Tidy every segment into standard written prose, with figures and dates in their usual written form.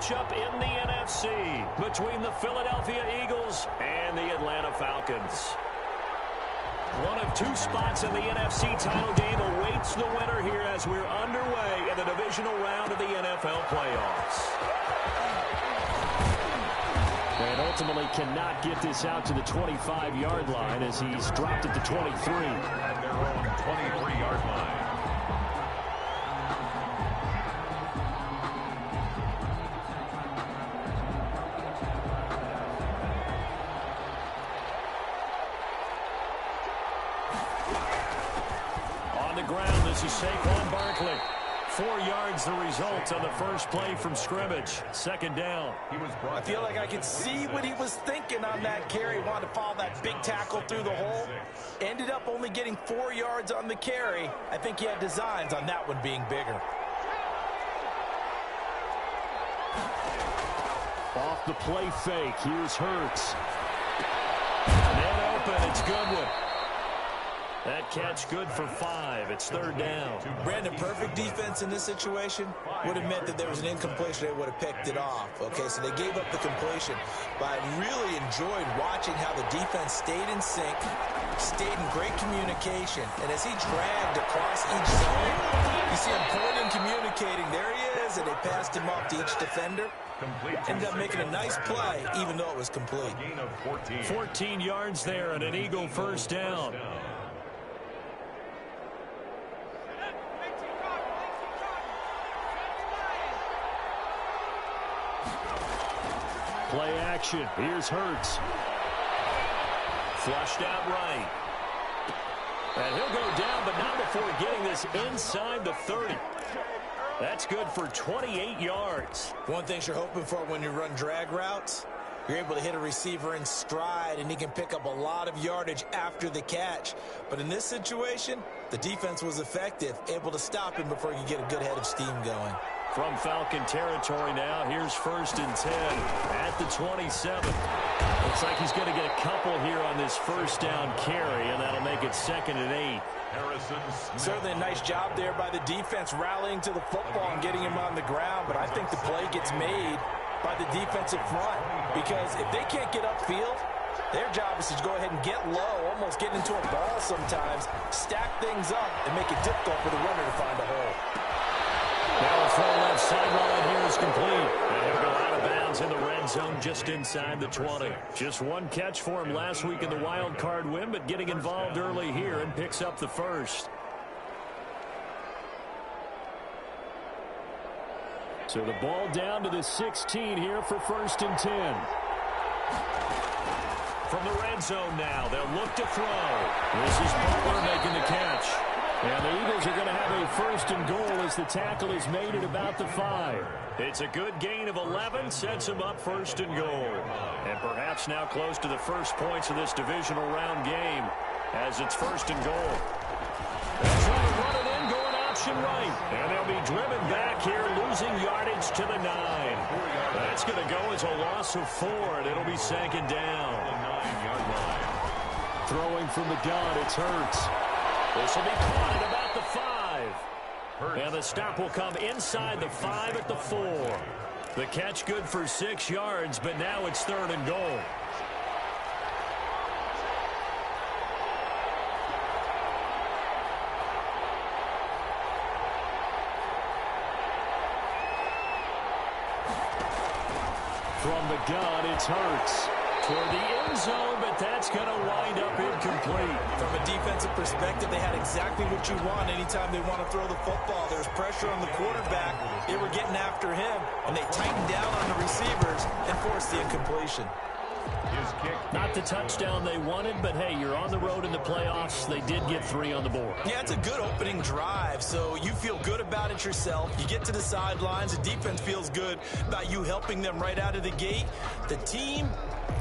matchup in the NFC between the Philadelphia Eagles and the Atlanta Falcons. One of two spots in the NFC title game awaits the winner here as we're underway in the divisional round of the NFL playoffs. And ultimately cannot get this out to the 25-yard line as he's dropped it to 23. At their own 23-yard line. On the ground, this is Saquon Barkley. 4 yards the result on the first play from scrimmage. Second down. I feel like I could see what he was thinking on that carry. Wanted to follow that big tackle through the hole. Ended up only getting 4 yards on the carry. I think he had designs on that one being bigger. Off the play fake. Here's Hurts. Man open. It's Goodwin. That catch good for 5. It's third down. Brandon, perfect defense in this situation would have meant that there was an incompletion. They would have picked it off. Okay, so they gave up the completion. But I really enjoyed watching how the defense stayed in sync, stayed in great communication. And as he dragged across each zone, you see him pointing, communicating. There he is, and they passed him off to each defender. Ended up making a nice play, even though it was complete. 14 yards there and an Eagle first down. Play action. Here's Hurts. Flushed out right. And he'll go down, but not before getting this inside the 30. That's good for 28 yards. One thing you're hoping for when you run drag routes, you're able to hit a receiver in stride, and he can pick up a lot of yardage after the catch. But in this situation, the defense was effective, able to stop him before he could get a good head of steam going. From Falcon territory now, here's 1st and 10 at the 27. Looks like he's going to get a couple here on this first down carry, and that'll make it 2nd and 8. Certainly a nice job there by the defense rallying to the football and getting him on the ground, but I think the play gets made by the defensive front because if they can't get upfield, their job is to go ahead and get low, almost get into a ball sometimes, stack things up, and make it difficult for the runner to find a hole. Now a throw left sideline here is complete. And he'll go out of bounds in the red zone just inside the 20. Just one catch for him last week in the wild card win, but getting involved early here and picks up the first. So the ball down to the 16 here for 1st and 10. From the red zone now, they'll look to throw. This is Butler making the catch. And the Eagles are going to have a 1st and goal as the tackle is made at about the 5. It's a good gain of 11, sets him up 1st and goal. And perhaps now close to the first points of this divisional round game as it's 1st and goal. They'll try to run it in, going option right. And they'll be driven back here, losing yardage to the 9. That's going to go as a loss of 4, and it'll be 2nd down. Throwing from the gun, it's Hurts. This will be caught at about the 5. And the stop will come inside the 5 at the 4. The catch good for 6 yards, but now it's 3rd and goal. From the gun, it's Hurts. Toward the end zone, but that's going to wind up incomplete. From a defensive perspective, they had exactly what you want anytime they want to throw the football. There's pressure on the quarterback. They were getting after him, and they tightened down on the receivers and forced the incompletion. Not the touchdown they wanted, but hey, you're on the road in the playoffs. They did get 3 on the board. Yeah, it's a good opening drive, so you feel good about it yourself. You get to the sidelines. The defense feels good about you helping them right out of the gate. The team,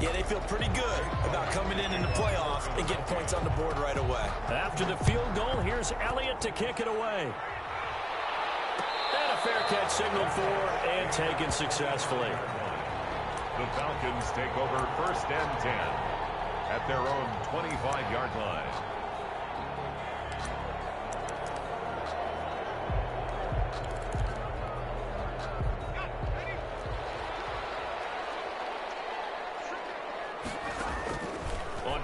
yeah, they feel pretty good about coming in the playoffs and getting points on the board right away. After the field goal, here's Elliott to kick it away. And a fair catch signaled for and taken successfully. The Falcons take over 1st and 10 at their own 25-yard line.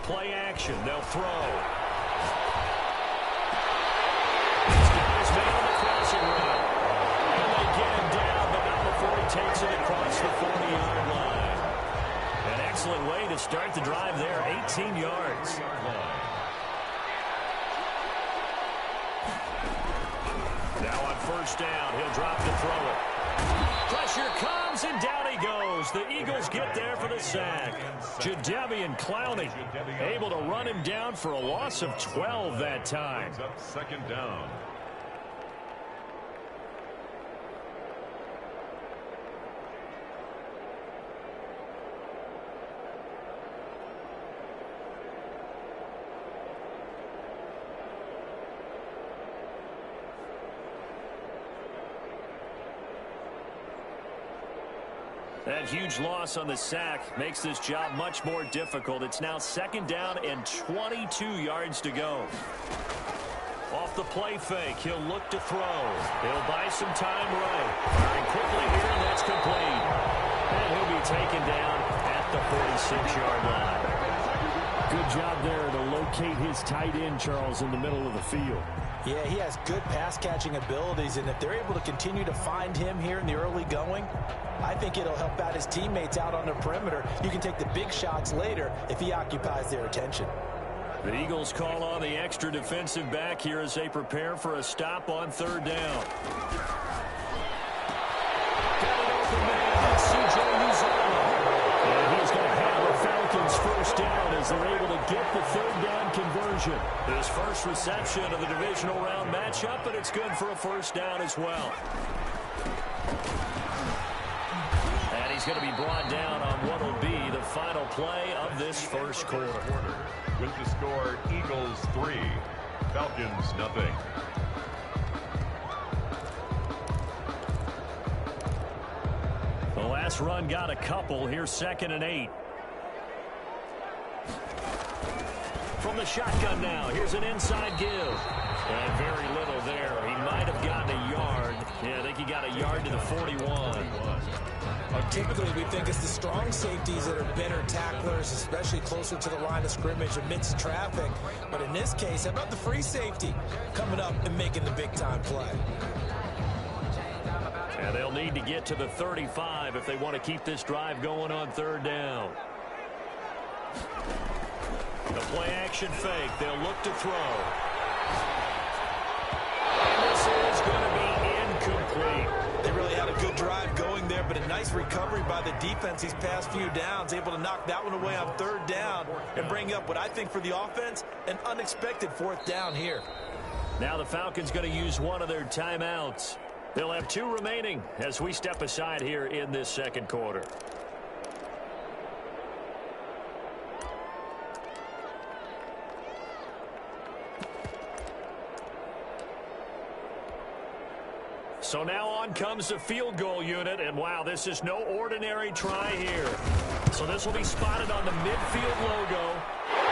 play action. They'll throw. This guy's made on the crossing route. And they get him down, but not before he takes it across the 40-yard line. An excellent way to start the drive there, 18 yards. Now on first down, he'll drop to throw it. Pressure comes, and down he goes. The Eagles get there for the sack. Jadeveon Clowney able to run him down for a loss of 12 that time. Up second down. That huge loss on the sack makes this job much more difficult. It's now second down and 22 yards to go. Off the play fake, he'll look to throw. He'll buy some time right. Firing quickly here, and that's complete. And he'll be taken down at the 46-yard line. Good job there to locate his tight end, Charles, in the middle of the field. Yeah, he has good pass-catching abilities, and if they're able to continue to find him here in the early going, I think it'll help out his teammates out on the perimeter. You can take the big shots later if he occupies their attention. The Eagles call on the extra defensive back here as they prepare for a stop on third down. Got an open man, it's C.J. Uzomah. And he's going to have the Falcons first down as they're able to get the third down conversion. His first reception of the divisional round matchup, and it's good for a first down as well. And he's going to be brought down on what will be the final play of this first quarter. With the score, Eagles 3, Falcons nothing. The last run got a couple. Here's 2nd and 8. From the shotgun now, here's an inside give. And very little there. He might have gotten a yard. Yeah, I think he got a yard to the 41. Typically, we think it's the strong safeties that are better tacklers, especially closer to the line of scrimmage amidst traffic. But in this case, how about the free safety coming up and making the big-time play? And they'll need to get to the 35 if they want to keep this drive going on third down. The play-action fake. They'll look to throw. And this is going to be incomplete. They really had a good drive going there, but a nice recovery by the defense these past few downs, able to knock that one away on third down and bring up what I think for the offense, an unexpected fourth down here. Now the Falcons going to use one of their timeouts. They'll have 2 remaining as we step aside here in this second quarter. So now on comes the field goal unit, and wow, this is no ordinary try here. So this will be spotted on the midfield logo.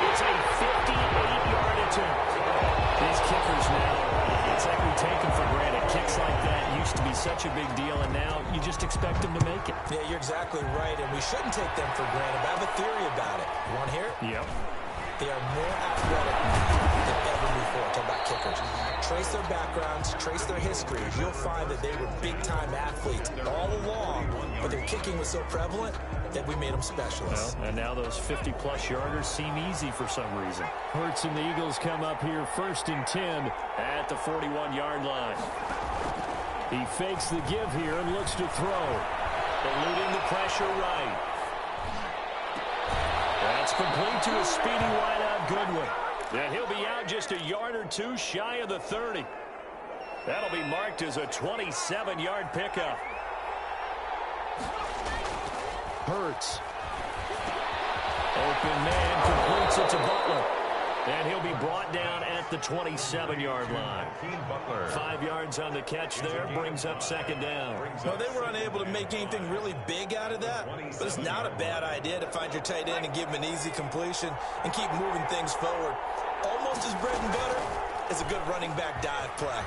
It's a 58-yard attempt. These kickers now, it's like we take them for granted. Kicks like that used to be such a big deal, and now you just expect them to make it. Yeah, you're exactly right, and we shouldn't take them for granted. But I have a theory about it. You want to hear it? Yep. They are more athletic than ever before. Talk about kickers. Trace their backgrounds, trace their histories. You'll find that they were big-time athletes all along, but their kicking was so prevalent that we made them specialists. Well, and now those 50-plus yarders seem easy for some reason. Hurts and the Eagles come up here 1st and 10 at the 41-yard line. He fakes the give here and looks to throw. Eluding the pressure right. That's complete to a speedy wideout Goodwin. And he'll be out just a yard or 2 shy of the 30. That'll be marked as a 27-yard pickup. Hurts. Open man completes it to Butler. And he'll be brought down at the 27-yard line. 5 yards on the catch there, brings up 2nd down. Well, they were unable to make anything really big out of that, but it's not a bad idea to find your tight end and give him an easy completion and keep moving things forward. Almost as bread and butter as a good running back dive play.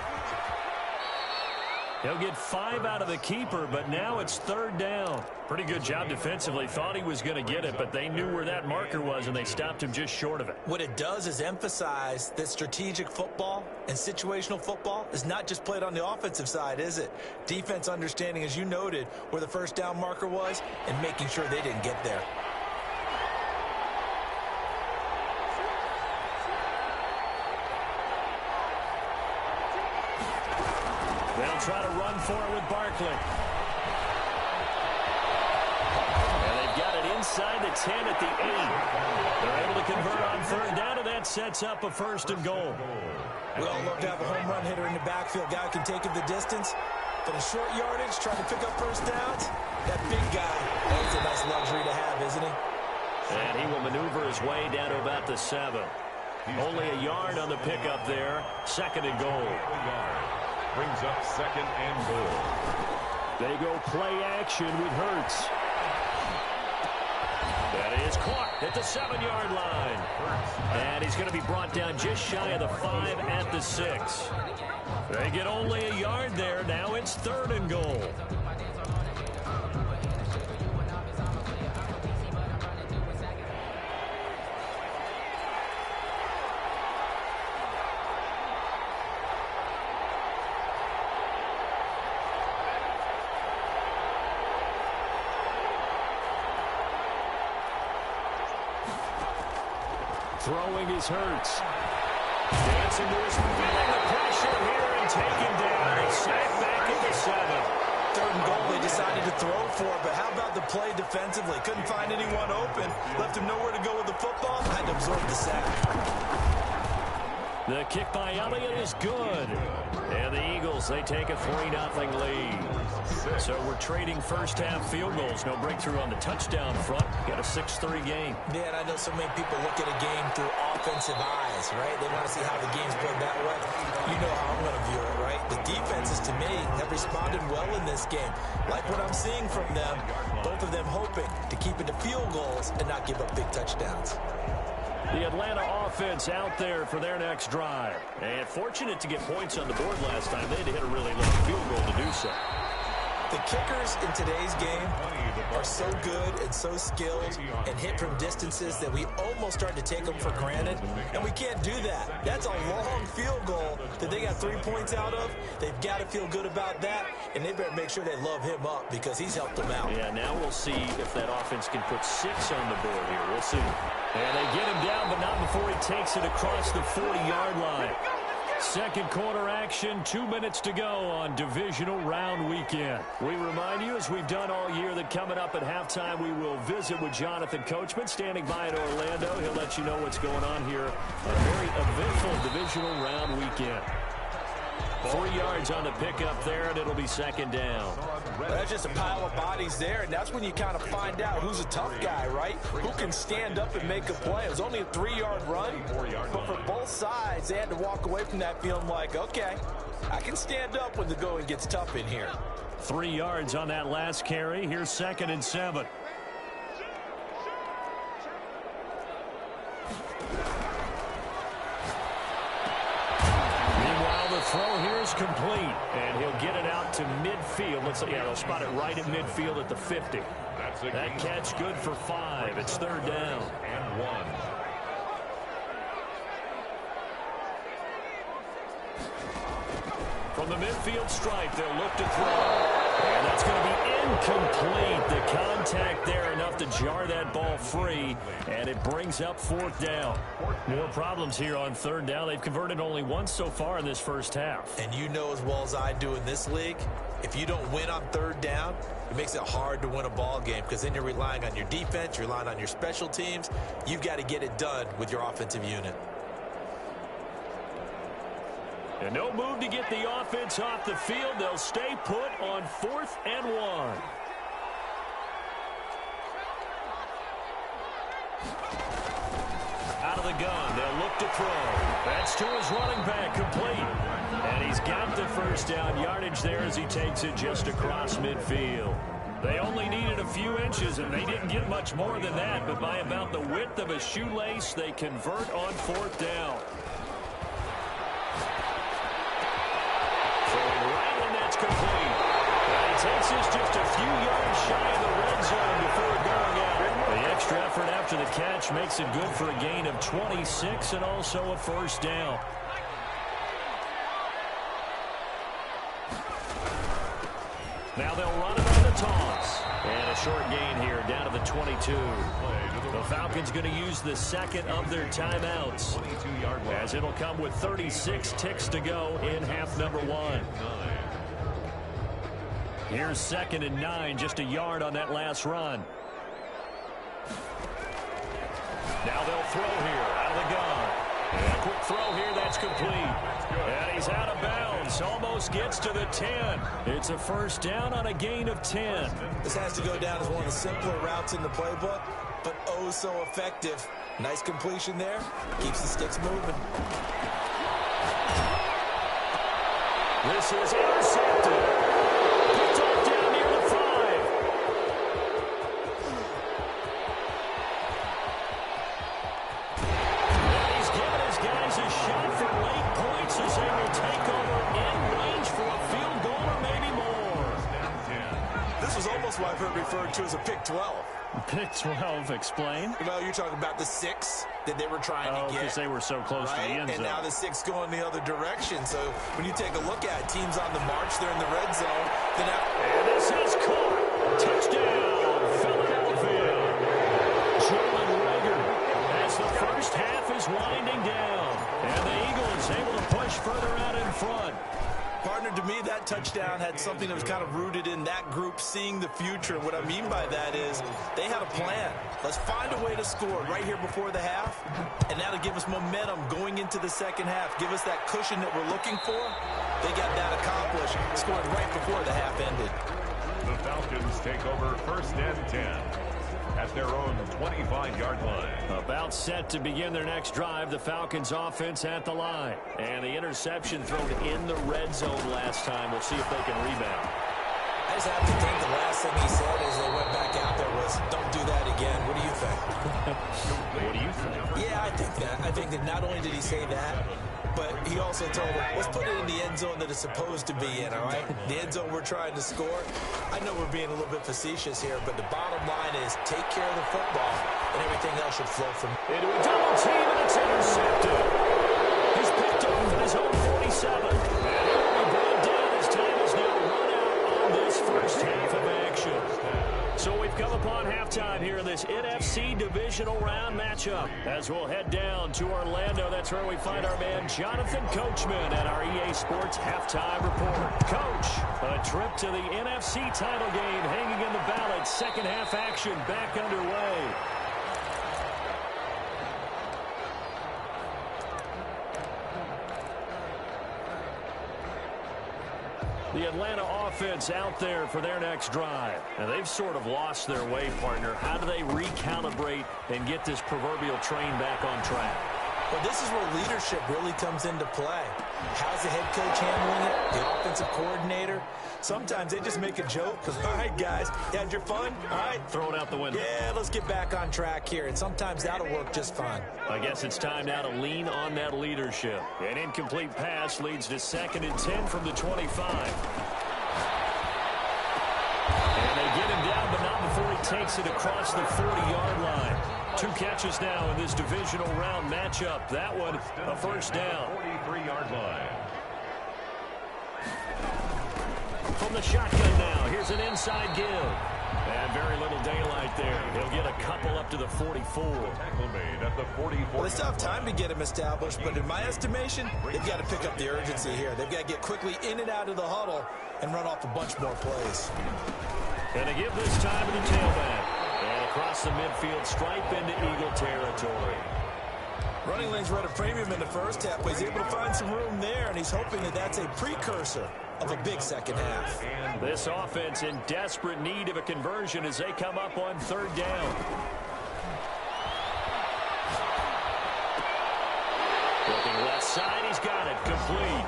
He'll get 5 out of the keeper, but now it's 3rd down. Pretty good job defensively. Thought he was going to get it, but they knew where that marker was, and they stopped him just short of it. What it does is emphasize that strategic football and situational football is not just played on the offensive side, is it? Defense understanding, as you noted, where the first down marker was and making sure they didn't get there. They'll try to run for it with Barkley. And they've got it inside the 10 at the 8. They're able to convert on 3rd down, and that sets up a 1st and goal. We all love to have a home run hitter in the backfield. Guy who can take it the distance. For the short yardage, trying to pick up first downs, that big guy, that's a nice luxury to have, isn't he? And he will maneuver his way down to about the 7. Only a yard on the pickup there. 2nd and goal. Brings up 2nd and goal. They go play action with Hurts. That is caught at the 7-yard line. And he's going to be brought down just shy of the 5 at the 6. They get only a yard there. Now it's 3rd and goal. Throwing his Hurts. Dancing to his feeling the pressure here and taken down. Sacked back at the 7. 3rd and goal they decided to throw for, but how about the play defensively? Couldn't find anyone open. Left him nowhere to go with the football. Had to absorb the sack. The kick by Elliott is good. And the Eagles, they take a 3-0 lead. So we're trading first-half field goals. No breakthrough on the touchdown front. Got a 6-3 game. Yeah, and I know so many people look at a game through offensive eyes, right? They want to see how the game's played that way. You know how I'm going to view it, right? The defenses, to me, have responded well in this game. Like what I'm seeing from them, both of them hoping to keep it to field goals and not give up big touchdowns. The Atlanta offense out there for their next drive. And fortunate to get points on the board last time. They had to hit a really long field goal to do so. The kickers in today's game are so good and so skilled and hit from distances that we almost start to take them for granted, and we can't do that. That's a long field goal that they got 3 points out of. They've got to feel good about that, and they better make sure they love him up because he's helped them out. Yeah, now we'll see if that offense can put 6 on the board here. We'll see. And they get him down, but not before he takes it across the 40-yard line. Second quarter action, 2 minutes to go on divisional round weekend. We remind you, as we've done all year, that coming up at halftime, we will visit with Jonathan Coachman, standing by in Orlando. He'll let you know what's going on here. A very eventful divisional round weekend. 3 yards on the pickup there, and it'll be 2nd down. Well, that's just a pile of bodies there, and that's when you kind of find out who's a tough guy, right? Who can stand up and make a play. It was only a 3-yard run, but for both sides, they had to walk away from that feeling like, okay, I can stand up when the going gets tough in here. 3 yards on that last carry. Here's 2nd and 7. Throw here is complete, and he'll get it out to midfield. Let's see, yeah, they'll spot it right at midfield at the 50. That catch good for 5. It's 3rd down. And 1. From the midfield stripe, they'll look to throw. And that's going to be incomplete. The contact there enough to jar that ball free, and it brings up 4th down. More problems here on 3rd down. They've converted only once so far in this first half. And you know as well as I do in this league, if you don't win on 3rd down, it makes it hard to win a ball game because then you're relying on your defense, you're relying on your special teams. You've got to get it done with your offensive unit. And no move to get the offense off the field. They'll stay put on 4th and 1. Out of the gun, they'll look to throw. That's to his running back, complete. And he's got the first down yardage there as he takes it just across midfield. They only needed a few inches, and they didn't get much more than that. But by about the width of a shoelace, they convert on 4th down. Complete. catch makes it good for a gain of 26 and also a first down. Now they'll run it on the toss. And a short gain here down to the 22. The Falcons going to use the second of their timeouts, as it'll come with 36 ticks to go in half number one. Here's 2nd and 9, just a yard on that last run. Now they'll throw here out of the gun. And a quick throw here, that's complete. And he's out of bounds, almost gets to the 10. It's a first down on a gain of 10. This has to go down as one of the simpler routes in the playbook, but oh so effective. Nice completion there, keeps the sticks moving. This is intercepted. Picked off down near the 5. And he's giving his guys a shot for late points as they will take over in range for a field goal or maybe more. This was almost what I've heard referred to as a pick 12. Pick 12, explain. Well, you're talking about the 6 that they were trying to get. Because they were so close to the end zone. And now the 6 going the other direction. So when you take a look at it, teams on the march, they're in the red zone. And this is caught. Touchdown, Philadelphia. Jalen Reagor as the first half is winding down. And the Eagles able to push further out in front. Partner, to me, that touchdown had something that was kind of rooted in that group seeing the future. What I mean by that is they had a plan. Let's find a way to score right here before the half, and that'll give us momentum going into the second half. Give us that cushion that we're looking for. They got that accomplished, scored right before the half ended. The Falcons take over 1st and 10 at their own 25-yard line. About set to begin their next drive, the Falcons offense at the line. And the interception thrown in the red zone last time. We'll see if they can rebound. I just have to think the last thing he said as they went back out there was, don't do that again. What do you think? What do you think? Yeah, I think that. I think that not only did he say that, but he also told them, let's put it in the end zone that it's supposed to be in, all right? The end zone we're trying to score. I know we're being a little bit facetious here, but the bottom line is take care of the football, and everything else should flow from into a double team, and it's intercepted. He's picked off at his own 47. And he will be brought down as time is now run out on this first half of action. So we've come upon halftime here in this NFC divisional round matchup. As we'll head down to Orlando, that's where we find our man Jonathan Coachman at our EA Sports Halftime Report. Coach, a trip to the NFC title game hanging in the balance. Second half action back underway. The Atlanta offense out there for their next drive. And they've sort of lost their way, partner. How do they recalibrate and get this proverbial train back on track? Well, this is where leadership really comes into play. How's the head coach handling it? The offensive coordinator? Sometimes they just make a joke because, all right, guys, you had your fun? All right. Throw it out the window. Yeah, let's get back on track here. And sometimes that'll work just fine. I guess it's time now to lean on that leadership. An incomplete pass leads to 2nd and 10 from the 25. And they get him down, but not before he takes it across the 40-yard line. 2 catches now in this divisional round matchup. That one, a first down. 43-yard line. From the shotgun now, here's an inside give. And very little daylight there. He'll get a couple up to the 44. Tackle made at the 44. Well, they still have time to get him established, but in my estimation, they've got to pick up the urgency here. They've got to get quickly in and out of the huddle and run off a bunch more plays. And they give this time to the tailback. And across the midfield stripe into Eagle territory. Running lanes were at a premium in the first half, but he's able to find some room there, and he's hoping that that's a precursor of a big second half. This offense in desperate need of a conversion as they come up on 3rd down. Looking left side, he's got it complete.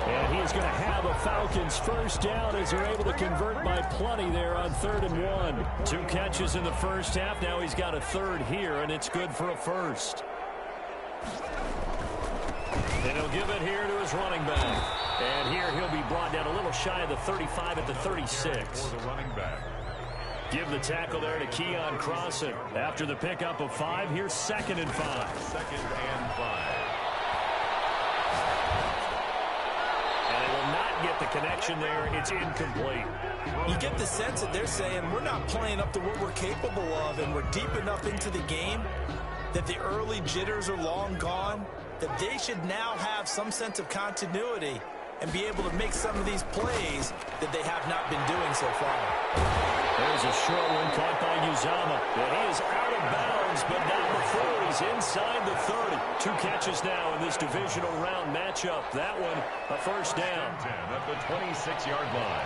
And he's going to have a Falcons first down as they're able to convert by plenty there on 3rd and 1. 2 catches in the first half. Now he's got a 3rd here, and it's good for a first. And he'll give it here to his running back. And here he'll be brought down a little shy of the 35 at the 36. For the running back. Give the tackle there to Keon Crossan. After the pickup of 5, here's 2nd and 5. 2nd and 5. And they will not get the connection there. It's incomplete. You get the sense that they're saying we're not playing up to what we're capable of, and we're deep enough into the game that the early jitters are long gone, that they should now have some sense of continuity and be able to make some of these plays that they have not been doing so far. There's a short one caught by Uzama. And he is out of bounds, but not before he's inside the 30. 2 catches now in this divisional round matchup. That one, a first down. 10 at the 26-yard line.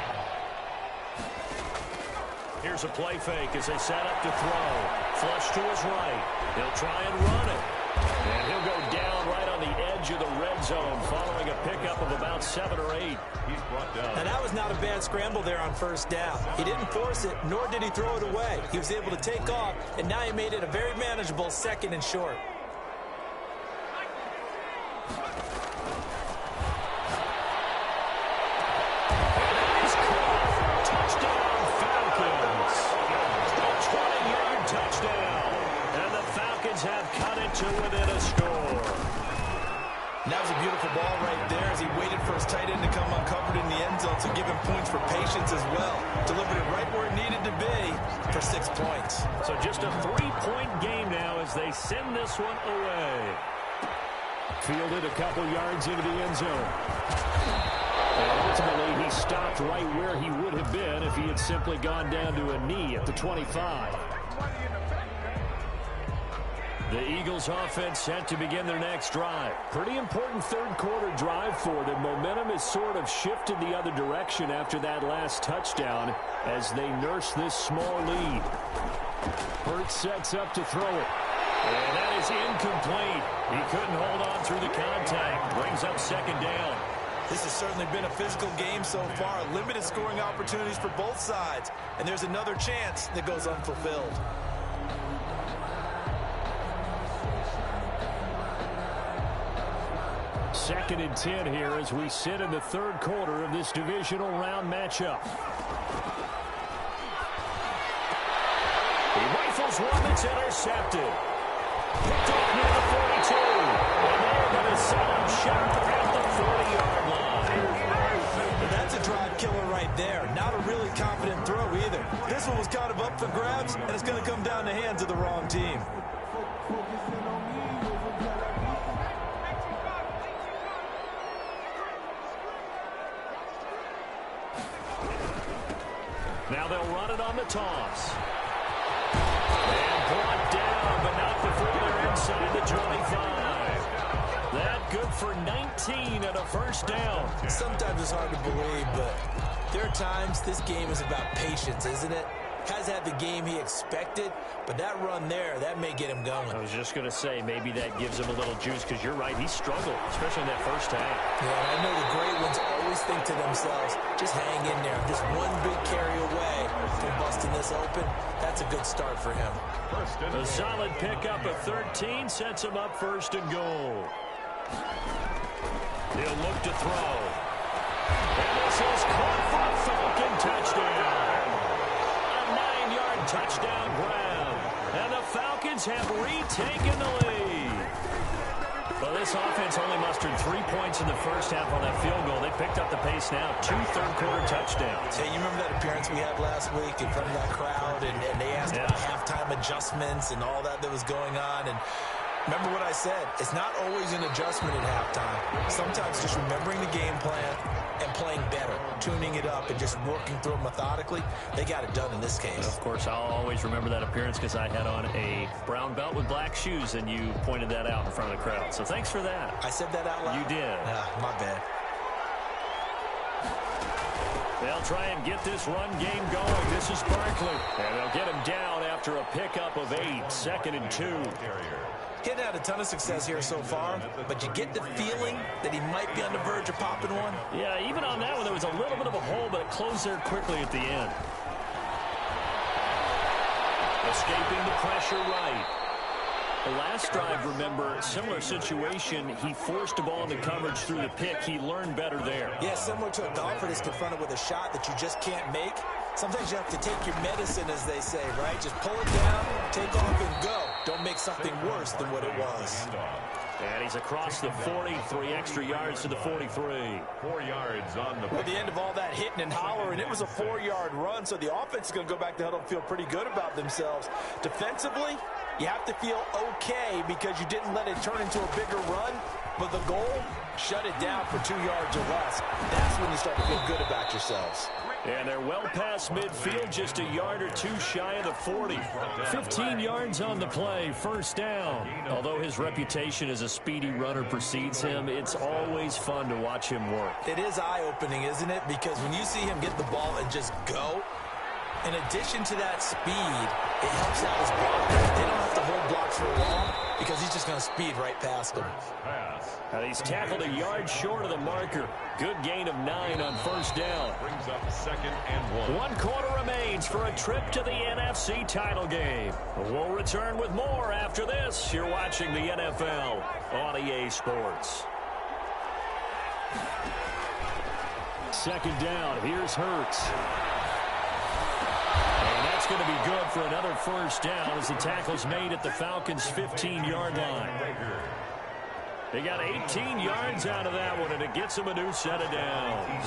Here's a play fake as they set up to throw. Flush to his right. He'll try and run it. And he'll go down right on the edge of the red zone following a pickup of about 7 or 8. He's brought down. And that was not a bad scramble there on first down. He didn't force it, nor did he throw it away. He was able to take off, and now he made it a very manageable 2nd and short. Touchdown, Falcons. A 20-yard touchdown. And the Falcons have cut it to within a score. And that was a beautiful ball right there as he waited for his tight end to come uncovered in the end zone, so give him points for patience as well. Delivered it right where it needed to be for 6 points. So just a 3-point game now as they send this one away. Fielded a couple yards into the end zone. And ultimately, he stopped right where he would have been if he had simply gone down to a knee at the 25. The Eagles offense set to begin their next drive. Pretty important third-quarter drive for them. Momentum has sort of shifted the other direction after that last touchdown as they nurse this small lead. Hurts sets up to throw it. And that is incomplete. He couldn't hold on through the contact. Brings up 2nd down. This has certainly been a physical game so far. Limited scoring opportunities for both sides. And there's another chance that goes unfulfilled. Second and 10 here as we sit in the third quarter of this divisional round matchup. He rifles one that's intercepted. Picked off near the 42. And they're going to set him sharp at the 40-yard line. And that's a drive killer right there. Not a really confident throw either. This one was kind of up for grabs, and it's going to come down the hands of the wrong team. Now they'll run it on the toss. And brought down, but not before they're inside the 25. That good for 19 and a first down. Sometimes it's hard to believe, but there are times this game is about patience, isn't it? Has had the game he expected, but that run there, that may get him going. I was just going to say, maybe that gives him a little juice, because you're right, he struggled, especially in that first half. Yeah, I know the great ones always think to themselves, just hang in there. Just one big carry away from busting this open. That's a good start for him. A solid pickup of 13 sets him up 1st and goal. He'll look to throw. And this is caught for a Falcon touchdown. Touchdown grab. And the Falcons have retaken the lead. Well, this offense only mustered 3 points in the first half on that field goal. They picked up the pace now. 2 third-quarter touchdowns. Hey, you remember that appearance we had last week in front of that crowd? And they asked about halftime adjustments and all that was going on. And remember what I said. It's not always an adjustment at halftime. Sometimes just remembering the game plan and playing better, tuning it up and just working through it methodically. They got it done in this case. Of course, I'll always remember that appearance because I had on a brown belt with black shoes, and you pointed that out in front of the crowd. So thanks for that. I said that out loud? You did. My bad. They'll try and get this run game going. This is Barkley. And they'll get him down after a pickup of 8, 2nd and 2. Hitting had a ton of success here so far, but you get the feeling that he might be on the verge of popping one. Yeah, even on that one, there was a little bit of a hole, but it closed there quickly at the end. Escaping the pressure right. The last drive, remember, similar situation. He forced a ball into coverage through the pick. He learned better there. Yeah, similar to a golfer that's confronted with a shot that you just can't make. Sometimes you have to take your medicine, as they say, right? Just pull it down, take off, and go. Don't make something worse than what it was. And he's across the 40, 3 extra yards to the 43. 4 yards on the... At the end of all that hitting and hollering, it was a 4-yard run, so the offense is going to go back to huddle and feel pretty good about themselves. Defensively, you have to feel okay because you didn't let it turn into a bigger run, but the goal, shut it down for 2 yards or less. That's when you start to feel good about yourselves. And they're well past midfield, just a yard or 2 shy of the 40. 15 yards on the play, first down. Although his reputation as a speedy runner precedes him, it's always fun to watch him work. It is eye-opening, isn't it? Because when you see him get the ball and just go, in addition to that speed, it helps out his blockers. They don't have to hold blocks for long because he's just going to speed right past them. And he's tackled a yard short of the marker. Good gain of 9 on first down. Brings up 2nd and 1. 1 quarter remains for a trip to the NFC title game. We'll return with more after this. You're watching the NFL on EA Sports. 2nd down. Here's Hurts. And that's going to be good for another first down as the tackle's made at the Falcons' 15-yard line. They got 18 yards out of that one, and it gets them a new set of downs.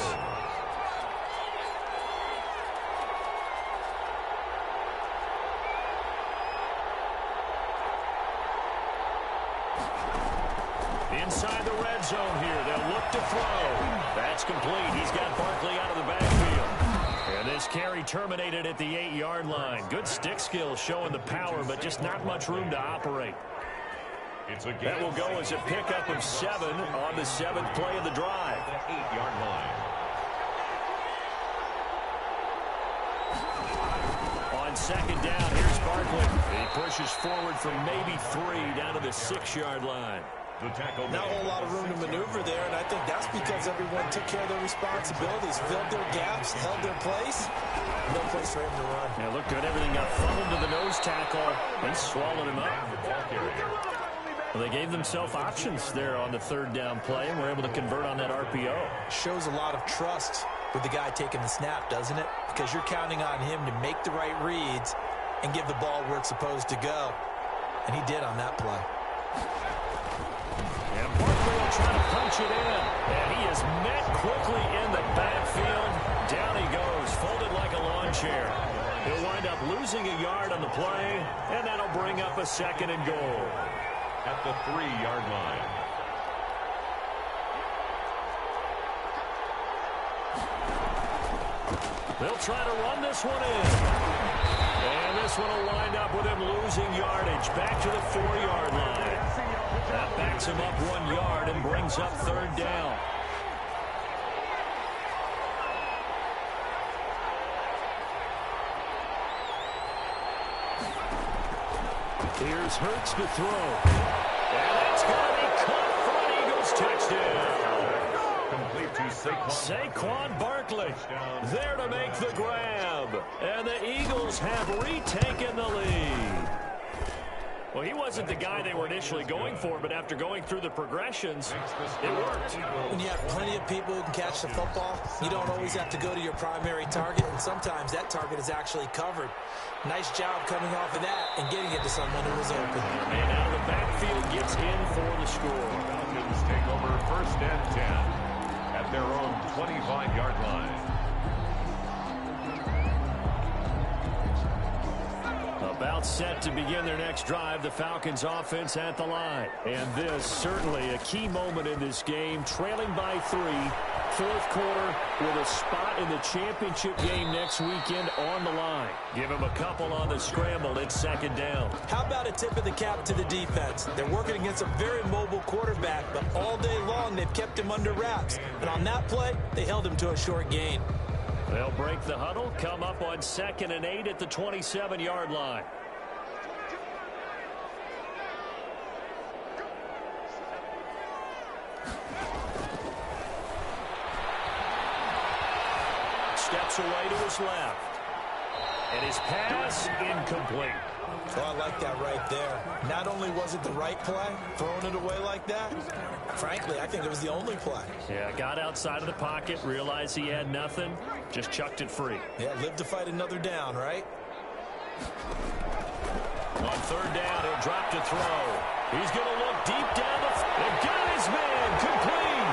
Inside the red zone here, they'll look to throw. That's complete. He's got Barkley out of the backfield. And this carry terminated at the 8-yard line. Good stick skills showing the power, but just not much room to operate. That will go as a pickup of 7 on the 7th play of the drive. 8-yard line. On 2nd down, here's Barkley. He pushes forward from maybe 3 down to the 6-yard line. The tackle. Not a whole lot of room to maneuver there, and I think that's because everyone took care of their responsibilities, filled their gaps, held their place. No place for him to run. Yeah, looked good. Everything got funneled to the nose tackle. They swallowed him up. Well, they gave themselves options there on the 3rd down play and were able to convert on that RPO. Shows a lot of trust with the guy taking the snap, doesn't it? Because you're counting on him to make the right reads and give the ball where it's supposed to go. And he did on that play. And Barkley will try to punch it in. And he is met quickly in the backfield. Down he goes, folded like a lawn chair. He'll wind up losing a yard on the play, and that'll bring up a 2nd and goal. At the 3-yard line. They'll try to run this one in. And this one will wind up with him losing yardage back to the 4-yard line. That backs him up 1 yard and brings up 3rd down. Here's Hurts to throw. And it's going to be caught for an Eagles touchdown. Complete to Saquon Barkley there to make the grab. And the Eagles have retaken the lead. Well, he wasn't the guy they were initially going for, but after going through the progressions, it worked. When you have plenty of people who can catch the football, you don't always have to go to your primary target, and sometimes that target is actually covered. Nice job coming off of that and getting it to someone who was open. And out of the backfield gets in for the score. Falcons take over 1st and 10 at their own 25-yard line. About set to begin their next drive, the Falcons offense at the line. And this certainly a key moment in this game, trailing by 3, 4th quarter with a spot in the championship game next weekend on the line. Give them a couple on the scramble. It's 2nd down. How about a tip of the cap to the defense? They're working against a very mobile quarterback, but all day long they've kept him under wraps. And on that play, they held him to a short gain. They'll break the huddle, come up on 2nd and 8 at the 27-yard line. Steps away to his left. And his pass incomplete. Oh, I like that right there. Not only was it the right play, throwing it away like that, frankly, I think it was the only play. Yeah, got outside of the pocket, realized he had nothing, just chucked it free. Yeah, live to fight another down, right? On third down, he'll drop to throw. He's going to look deep down the field. And got his man, complete.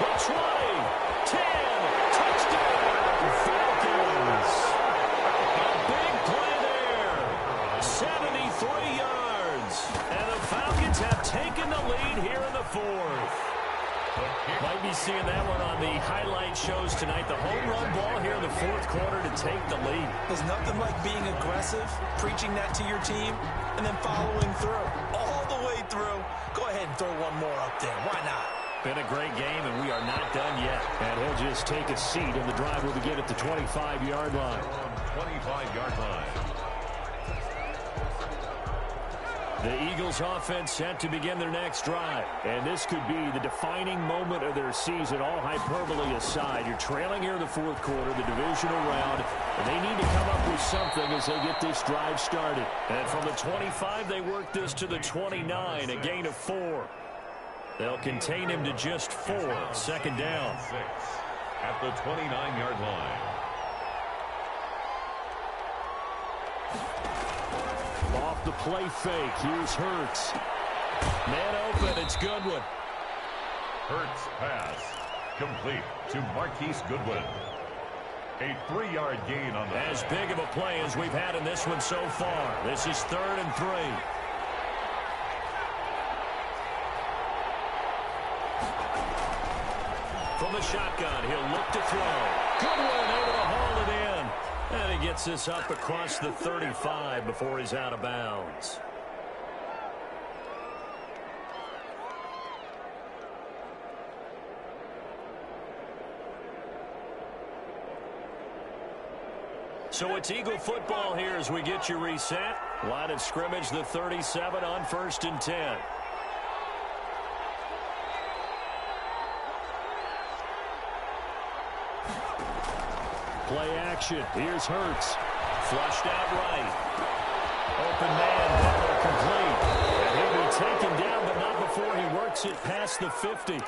The 20, 10, touchdown, Falcons. A big play there. 73 yards. And the Falcons have taken the lead here in the fourth. Might be seeing that one on the highlight shows tonight. The home run ball here in the fourth quarter to take the lead. There's nothing like being aggressive, preaching that to your team, and then following through. All the way through. Go ahead and throw one more up there. Why not? Been a great game, and we are not done yet. And he'll just take a seat, and the drive will begin at the 25-yard line. 25-yard line. The Eagles offense set to begin their next drive. And this could be the defining moment of their season, all hyperbole aside. You're trailing here in the fourth quarter, the divisional round, and they need to come up with something as they get this drive started. And from the 25, they work this to the 29, a gain of 4. They'll contain him to just 4, second down. 6 at the 29-yard line. Off the play fake, here's Hurts. Man open, it's Goodwin. Hurts pass complete to Marquise Goodwin. A 3-yard gain on the As big of a play as we've had in this one so far. This is 3rd and 3. From the shotgun, he'll look to throw. Goodwin able to haul it in. And he gets this up across the 35 before he's out of bounds. So it's Eagle football here as we get you reset. Line of scrimmage, the 37 on 1st and 10. Play action. Here's Hurts. Flushed out right. Open man, Butler complete. And he'll be taken down, but not before he works it past the 50.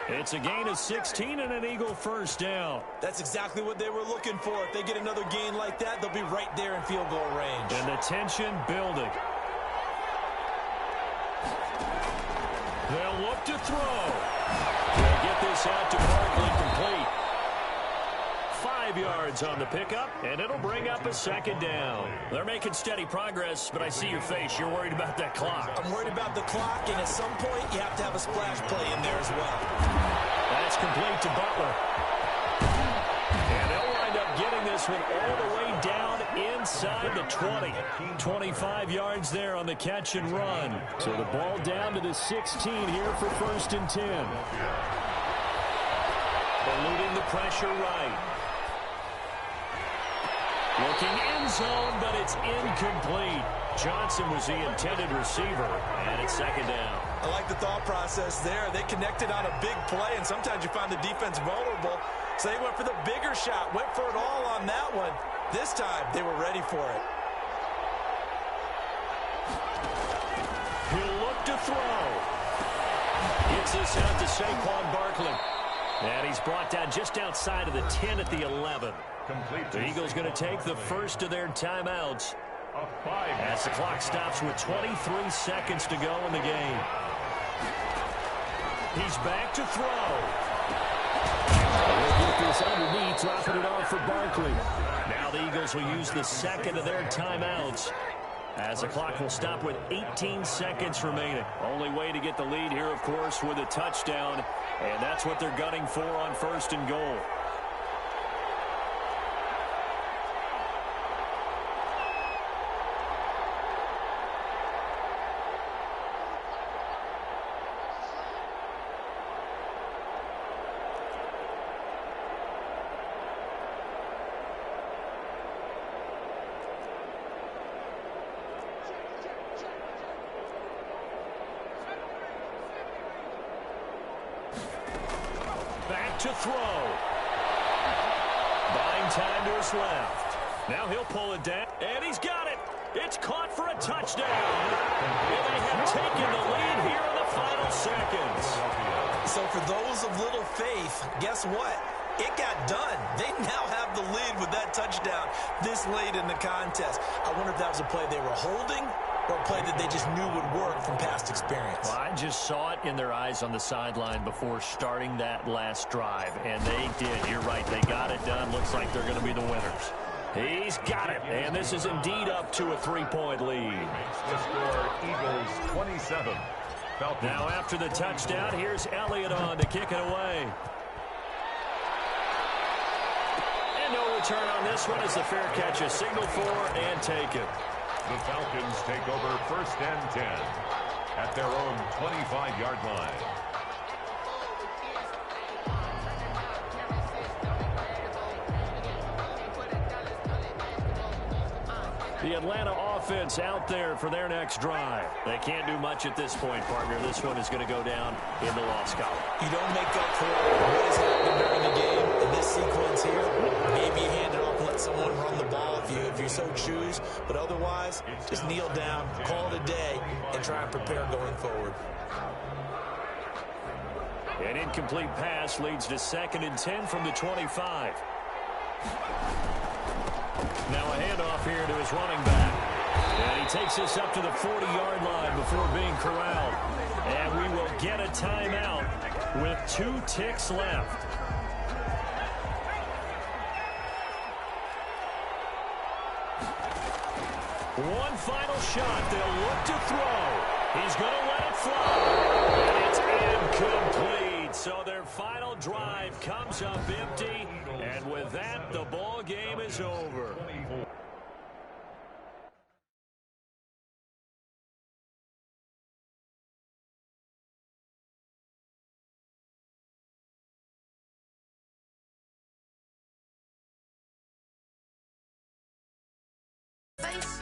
It's a gain of 16 and an Eagle first down. That's exactly what they were looking for. If they get another gain like that, they'll be right there in field goal range. And the tension building. They'll look to throw. They'll get this out to Barkley complete. 5 yards on the pickup, and it'll bring up a second down. They're making steady progress, but I see your face. You're worried about that clock. I'm worried about the clock, and at some point, you have to have a splash play in there as well. That's complete to Butler. And they'll wind up getting this one all the way down inside the 20. 25 yards there on the catch and run. So the ball down to the 16 here for 1st and 10. Eluding the pressure right. Looking end zone, but it's incomplete. Johnson was the intended receiver, and it's second down. I like the thought process there. They connected on a big play, and sometimes you find the defense vulnerable. So they went for the bigger shot, went for it all on that one. This time, they were ready for it. He'll look to throw. Gets this out to Saquon Barkley. And he's brought down just outside of the 10 at the 11. The Eagles going to take the first of their timeouts as the clock stops with 23 seconds to go in the game. He's back to throw. They'll get this underneath, dropping it off for Barkley. Now the Eagles will use the second of their timeouts as the clock will stop with 18 seconds remaining. Only way to get the lead here, of course, with a touchdown, and that's what they're gunning for on 1st and goal. Back to throw. Buying time to his left. Now he'll pull it down, and he's got it. It's caught for a touchdown. And they have taken the lead here in the final seconds. So for those of little faith, guess what? It got done. They now have the lead with that touchdown this late in the contest. I wonder if that was a play they were holding or a play that they just knew would work from past experience. Well, I just saw it in their eyes on the sideline before starting that last drive, and they did. You're right. They got it done. Looks like they're going to be the winners. He's got it, and this is indeed up to a 3-point lead. The score, Eagles 27. Falcons. Now after the touchdown, here's Elliott on to kick it away. And no return on this one as the fair catch is signaled for and taken. The Falcons take over 1st and 10 at their own 25-yard line. The Atlanta offense out there for their next drive. They can't do much at this point, partner. This one is going to go down in the loss column. You don't make up for what has happened during the game in this sequence here. Maybe you hand it off and let someone run the ball if you so choose. But otherwise, just kneel down, call it a day, and try and prepare going forward. An incomplete pass leads to 2nd and 10 from the 25. Now a handoff here to his running back. And he takes this up to the 40-yard line before being corralled. And we will get a timeout with 2 ticks left. One final shot. They'll look to throw. He's going to let it fly. And it's incomplete. So their final drive comes up empty. And with that, the ball game is over. Face